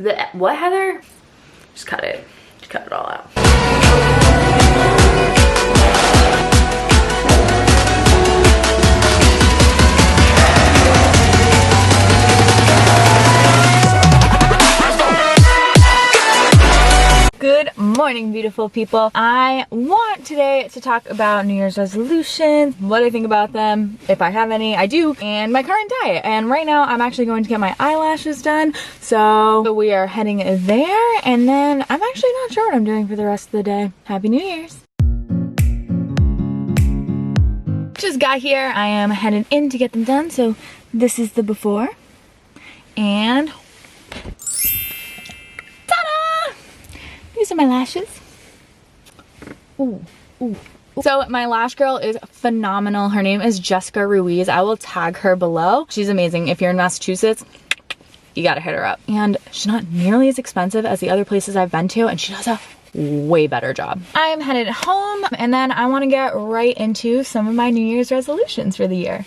What, Heather? Just cut it. Just cut it all out. Good morning, beautiful people. I want today to talk about New Year's resolutions, what I think about them, if I have any, I do, and my current diet. And right now I'm actually going to get my eyelashes done. So we are heading there, and then I'm actually not sure what I'm doing for the rest of the day. Happy New Year's. Just got here. I am headed in to get them done. So this is the before. And these are my lashes. Ooh, ooh. So my lash girl is phenomenal. Her name is Jessica Ruiz. I will tag her below. She's amazing. If you're in Massachusetts, you gotta hit her up. And she's not nearly as expensive as the other places I've been to, and she does a way better job. I am headed home, and then I wanna get right into some of my New Year's resolutions for the year.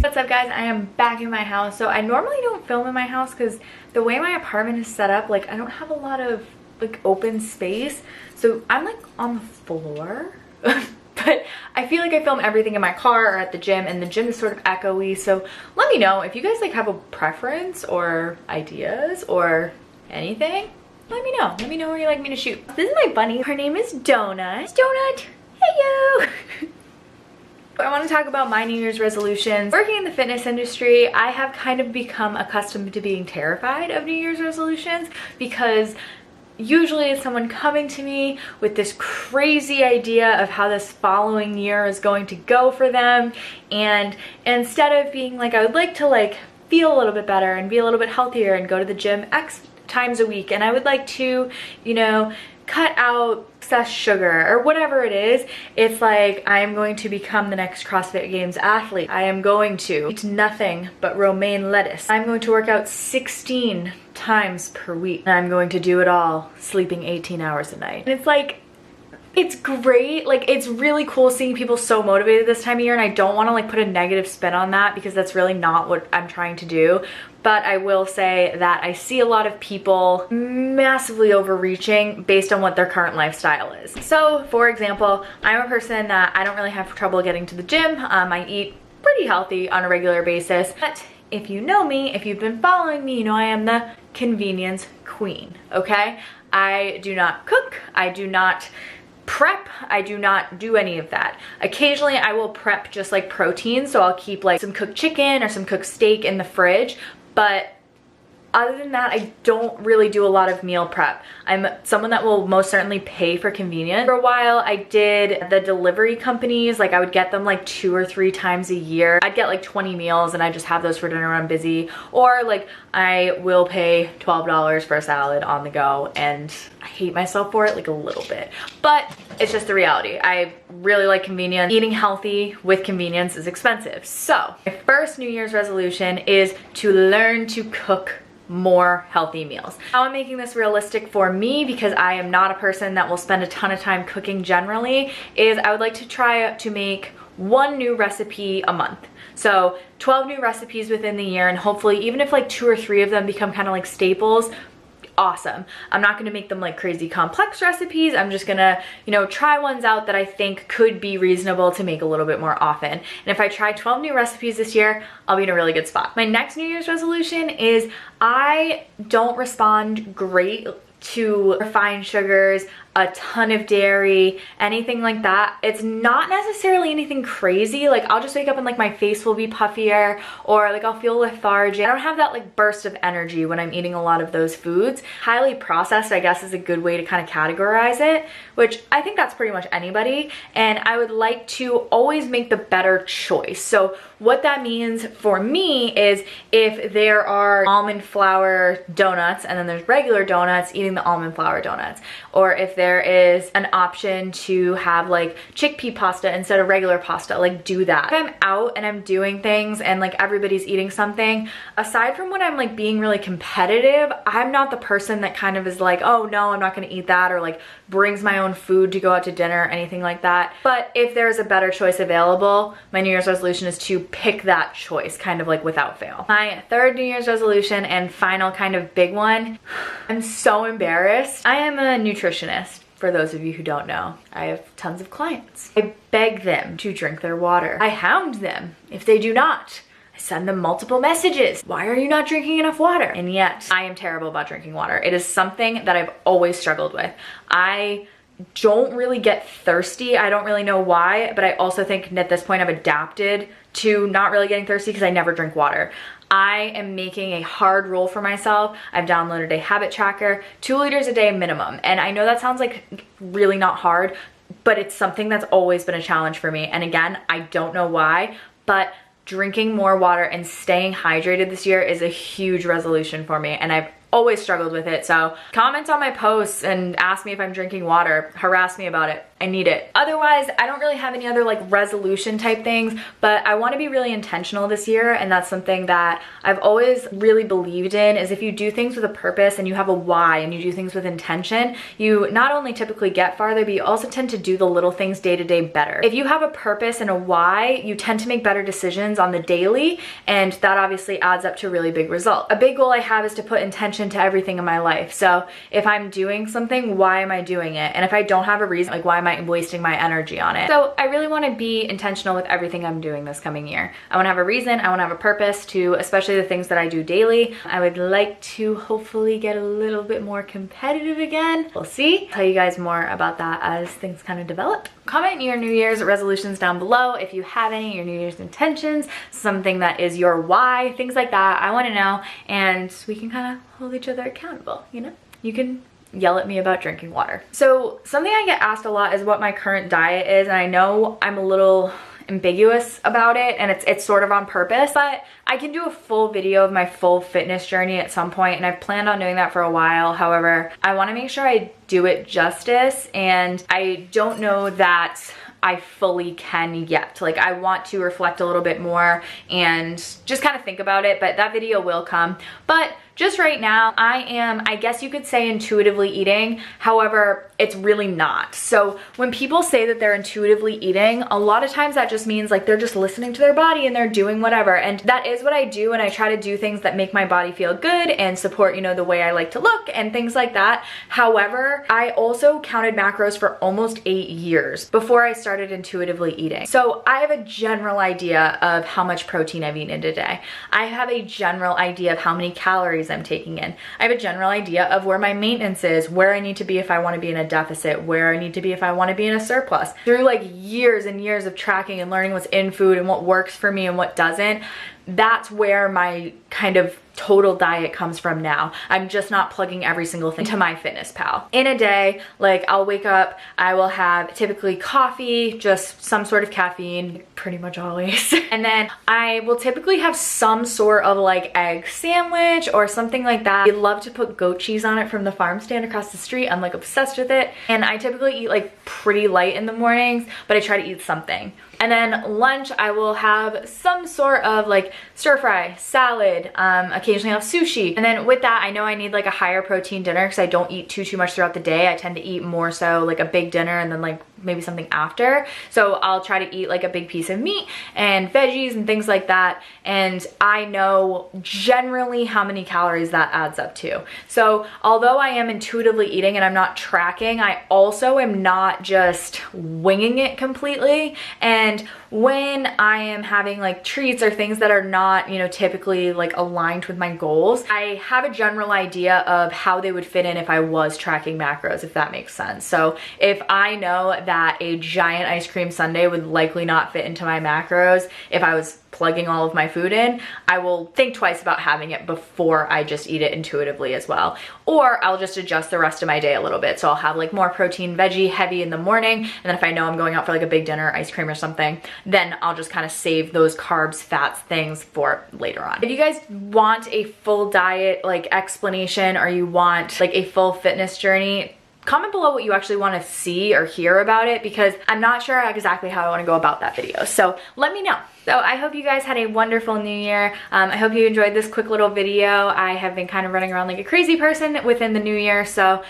What's up, guys? I am back in my house. So I normally don't film in my house because the way my apartment is set up, like I don't have a lot of like open space. So I'm like on the floor, but I feel like I film everything in my car or at the gym, and the gym is sort of echoey. So let me know if you guys like have a preference or ideas or anything. Let me know. Let me know where you'd like me to shoot. This is my bunny. Her name is Donut. Donut. Hey, you. I want to talk about my New Year's resolutions. Working in the fitness industry, I have kind of become accustomed to being terrified of New Year's resolutions because usually it's someone coming to me with this crazy idea of how this following year is going to go for them, and instead of being like, I would like to like feel a little bit better and be a little bit healthier and go to the gym X times a week, and I would like to, you know, cut out excess sugar or whatever it is, it's like I am going to become the next CrossFit Games athlete. I am going to eat nothing but romaine lettuce. I'm going to work out 16 times per week. And I'm going to do it all sleeping 18 hours a night. And it's like, it's great. Like, it's really cool seeing people so motivated this time of year, and I don't want to like put a negative spin on that because that's really not what I'm trying to do. But I will say that I see a lot of people massively overreaching based on what their current lifestyle is. So for example, I'm a person that I don't really have trouble getting to the gym. I eat pretty healthy on a regular basis. But if you know me, if you've been following me, you know I am the convenience queen, okay? I do not cook. I do not prep. I do not do any of that. Occasionally I will prep just like protein, so I'll keep like some cooked chicken or some cooked steak in the fridge, but other than that, I don't really do a lot of meal prep. I'm someone that will most certainly pay for convenience. For a while, I did the delivery companies. Like I would get them like 2 or 3 times a year. I'd get like 20 meals and I just have those for dinner when I'm busy. Or like I will pay $12 for a salad on the go, and I hate myself for it like a little bit. But it's just the reality. I really like convenience. Eating healthy with convenience is expensive. So my first New Year's resolution is to learn to cook more healthy meals. How I'm making this realistic for me, because I am not a person that will spend a ton of time cooking generally, is I would like to try to make 1 new recipe a month. So 12 new recipes within the year, and hopefully even if like 2 or 3 of them become kind of like staples, awesome. I'm not gonna make them like crazy complex recipes. I'm just gonna, you know, try ones out that I think could be reasonable to make a little bit more often. And if I try 12 new recipes this year, I'll be in a really good spot. My next New Year's resolution is I don't respond great to refined sugars, a ton of dairy, anything like that. It's not necessarily anything crazy. Like I'll just wake up and like my face will be puffier, or like I'll feel lethargic. I don't have that like burst of energy when I'm eating a lot of those foods. Highly processed, I guess, is a good way to kind of categorize it, which I think that's pretty much anybody. And I would like to always make the better choice. So what that means for me is if there are almond flour donuts and then there's regular donuts, eating the almond flour donuts. Or if there is an option to have like chickpea pasta instead of regular pasta, like do that. If I'm out and I'm doing things and like everybody's eating something, aside from when I'm like being really competitive, I'm not the person that kind of is like, oh no, I'm not gonna eat that, or like brings my own food to go out to dinner or anything like that. But if there's a better choice available, my New Year's resolution is to pick that choice, kind of like without fail. My third New Year's resolution and final kind of big one, I'm so embarrassed. I am a nutritionist. For those of you who don't know, I have tons of clients. I beg them to drink their water. I hound them if they do not. I send them multiple messages. Why are you not drinking enough water? And yet, I am terrible about drinking water. It is something that I've always struggled with. I don't really get thirsty. I don't really know why, but I also think at this point I've adapted to not really getting thirsty because I never drink water. I am making a hard rule for myself. I've downloaded a habit tracker, 2 liters a day minimum. And I know that sounds like really not hard, but it's something that's always been a challenge for me. And again, I don't know why, but drinking more water and staying hydrated this year is a huge resolution for me. And I've always struggled with it. So comment on my posts and ask me if I'm drinking water. Harass me about it. I need it. Otherwise, I don't really have any other like resolution type things, but I want to be really intentional this year. And that's something that I've always really believed in, is if you do things with a purpose and you have a why and you do things with intention, you not only typically get farther, but you also tend to do the little things day to day better. If you have a purpose and a why, you tend to make better decisions on the daily, and that obviously adds up to a really big result. A big goal I have is to put intention to everything in my life. So if I'm doing something, why am I doing it? And if I don't have a reason, like why am I wasting my energy on it? So I really want to be intentional with everything I'm doing this coming year. I want to have a reason, I want to have a purpose to, especially the things that I do daily. I would like to hopefully get a little bit more competitive again. We'll see. Tell you guys more about that as things kind of develop. Comment your New Year's resolutions down below if you have any, your New Year's intentions, something that is your why, things like that. I want to know, and we can kind of hold each other accountable, you know? You can yell at me about drinking water. So something I get asked a lot is what my current diet is, and I know I'm a little ambiguous about it, and it's sort of on purpose, but I can do a full video of my full fitness journey at some point, and I've planned on doing that for a while. However, I want to make sure I do it justice, and I don't know that I fully can yet. Like, I want to reflect a little bit more and just kind of think about it, but that video will come. But just right now, I am, I guess you could say, intuitively eating. However, it's really not. So when people say that they're intuitively eating, a lot of times that just means like they're just listening to their body and they're doing whatever. And that is what I do, and I try to do things that make my body feel good and support, you know, the way I like to look and things like that. However, I also counted macros for almost 8 years before I started intuitively eating. So I have a general idea of how much protein I've eaten today. I have a general idea of how many calories I'm taking in. I have a general idea of where my maintenance is, where I need to be if I want to be in a deficit, where I need to be if I want to be in a surplus. Through like years and years of tracking and learning what's in food and what works for me and what doesn't, that's where my kind of total diet comes from now. I'm just not plugging every single thing to MyFitnessPal. In a day, like I'll wake up, I will have typically coffee, just some sort of caffeine, pretty much always. And then I will typically have some sort of like egg sandwich or something like that. I love to put goat cheese on it from the farm stand across the street. I'm like obsessed with it. And I typically eat like pretty light in the mornings, but I try to eat something. And then lunch, I will have some sort of like stir fry, salad, occasionally have sushi. And then with that, I know I need like a higher protein dinner because I don't eat too much throughout the day. I tend to eat more so like a big dinner and then like maybe something after. So I'll try to eat like a big piece of meat and veggies and things like that. And I know generally how many calories that adds up to. So although I am intuitively eating and I'm not tracking, I also am not just winging it completely. And when I am having like treats or things that are not, you know, typically like aligned with my goals, I have a general idea of how they would fit in if I was tracking macros, if that makes sense. So if I know that a giant ice cream sundae would likely not fit into my macros if I was plugging all of my food in, I will think twice about having it before I just eat it intuitively as well. Or I'll just adjust the rest of my day a little bit. So I'll have like more protein, veggie, heavy in the morning. And then if I know I'm going out for like a big dinner, ice cream or something, then I'll just kind of save those carbs, fats, things for later on. If you guys want a full diet like explanation, or you want like a full fitness journey, comment below what you actually want to see or hear about it, because I'm not sure exactly how I want to go about that video. So let me know. So I hope you guys had a wonderful new year. I hope you enjoyed this quick little video. I have been kind of running around like a crazy person within the new year. So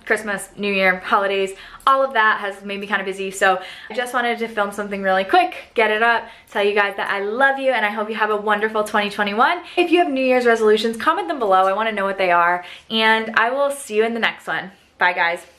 Christmas, New Year, holidays, all of that has made me kind of busy. So I just wanted to film something really quick, get it up, tell you guys that I love you and I hope you have a wonderful 2021. If you have New Year's resolutions, comment them below. I want to know what they are. And I will see you in the next one. Bye guys.